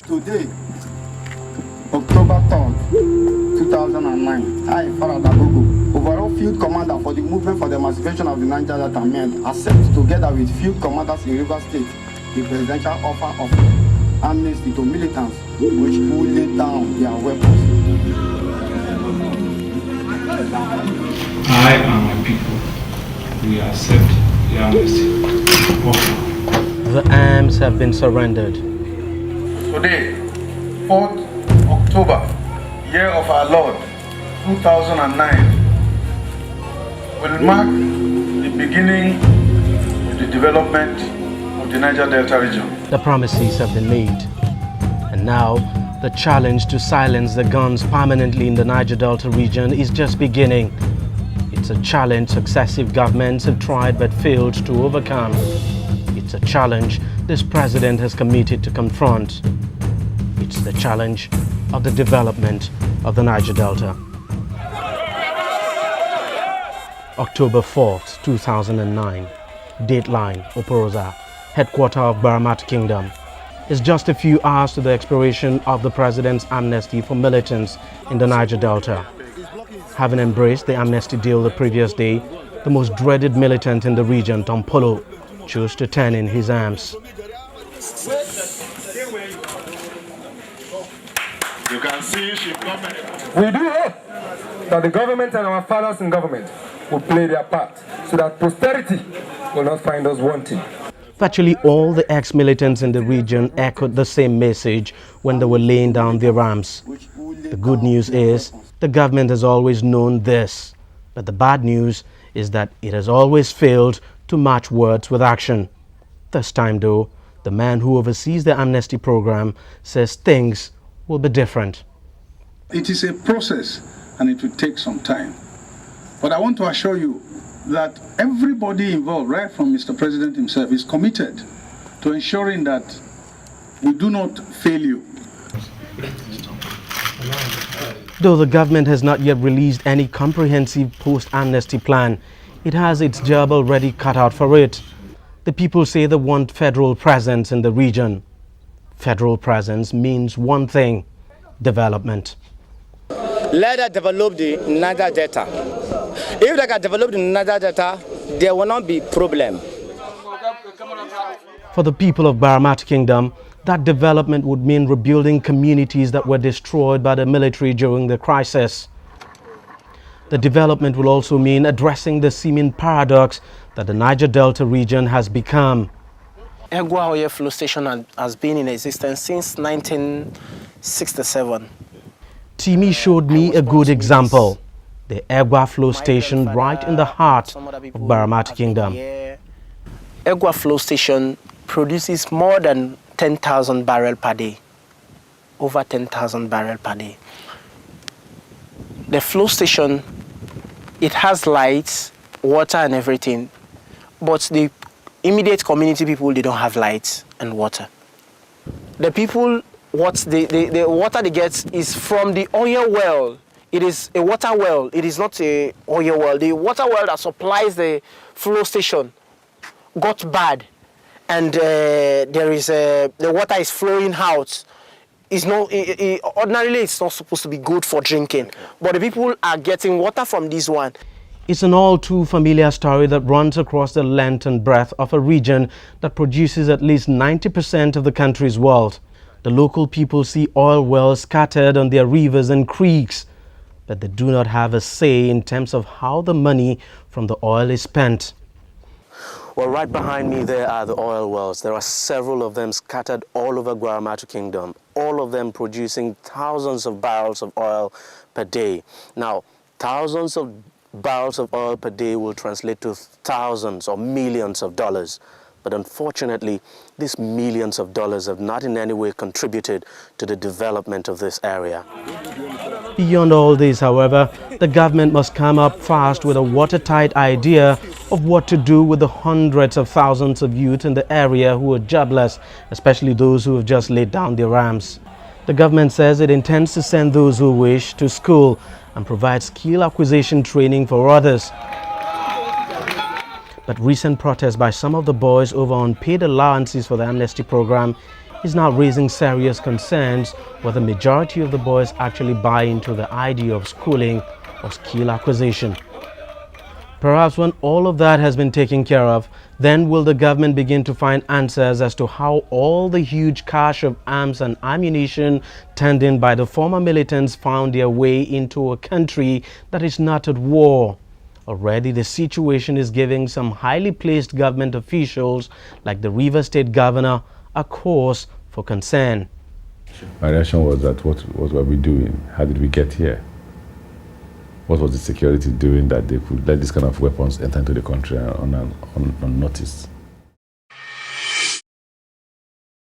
Today, October 3rd, 2009, I, Farad Agogo, overall field commander for the movement for the emancipation of the Niger Delta men, accept together with field commanders in River State the presidential offer of amnesty to militants which will lay down their weapons. I and my people, we accept the amnesty offer. The arms have been surrendered. Today, 4th October, year of our Lord, 2009, will mark the beginning of the development of the Niger Delta region. The promises have been made, and now the challenge to silence the guns permanently in the Niger Delta region is just beginning. It's a challenge successive governments have tried but failed to overcome. It's a challenge this president has committed to confront. It's the challenge of the development of the Niger Delta. October 4th, 2009. Dateline, Oporosa, headquarters of Baramat Kingdom. It's just a few hours to the expiration of the president's amnesty for militants in the Niger Delta. Having embraced the amnesty deal the previous day, the most dreaded militant in the region, Tom Polo, chose to turn in his arms. You can see she coming. We do hope that the government and our fathers in government will play their part so that posterity will not find us wanting. Virtually all the ex-militants in the region echoed the same message when they were laying down their arms. The good news is the government has always known this, but the bad news is that it has always failed to match words with action. This time though, the man who oversees the amnesty program says things will be different. It is a process and it will take some time. But I want to assure you that everybody involved, right from Mr. President himself, is committed to ensuring that we do not fail you. Though the government has not yet released any comprehensive post-amnesty plan, it has its job already cut out for it. The people say they want federal presence in the region. Federal presence means one thing: development. Let us develop the Niger Delta. If they can develop the Niger Delta, there will not be problem. For the people of Baramat Kingdom, that development would mean rebuilding communities that were destroyed by the military during the crisis. The development will also mean addressing the seeming paradox that the Niger Delta region has become. Egwa Oil Flow Station has been in existence since 1967. Timi showed me a good example. The Egwa Flow Station right in the heart of Baramat Kingdom. Egwa Flow Station produces more than 10,000 barrels per day. Over 10,000 barrels per day. The flow station, it has lights, water and everything, but the immediate community people, they don't have lights and water. The people, the water they get is from the oil well. It is a water well, it is not a oil well. The water well that supplies the flow station got bad, and the water is flowing out. Ordinarily it's not supposed to be good for drinking, but the people are getting water from this one. It's an all too familiar story that runs across the length and breadth of a region that produces at least 90% of the country's wealth. The local people see oil wells scattered on their rivers and creeks, but they do not have a say in terms of how the money from the oil is spent. Well, right behind me there are the oil wells. There are several of them scattered all over Baramat Kingdom, all of them producing thousands of barrels of oil per day. Now, thousands of barrels of oil per day will translate to thousands or millions of dollars. But unfortunately, these millions of dollars have not in any way contributed to the development of this area. Beyond all this, however, the government must come up fast with a watertight idea of what to do with the hundreds of thousands of youth in the area who are jobless, especially those who have just laid down their arms. The government says it intends to send those who wish to school and provide skill acquisition training for others. But recent protests by some of the boys over unpaid allowances for the amnesty program is now raising serious concerns whether the majority of the boys actually buy into the idea of schooling or skill acquisition. Perhaps when all of that has been taken care of, then will the government begin to find answers as to how all the huge cache of arms and ammunition turned in by the former militants found their way into a country that is not at war. Already the situation is giving some highly placed government officials like the Rivers State Governor a cause for concern. My reaction was that what were we doing? How did we get here? What was the security doing that they could let this kind of weapons enter into the country unnoticed?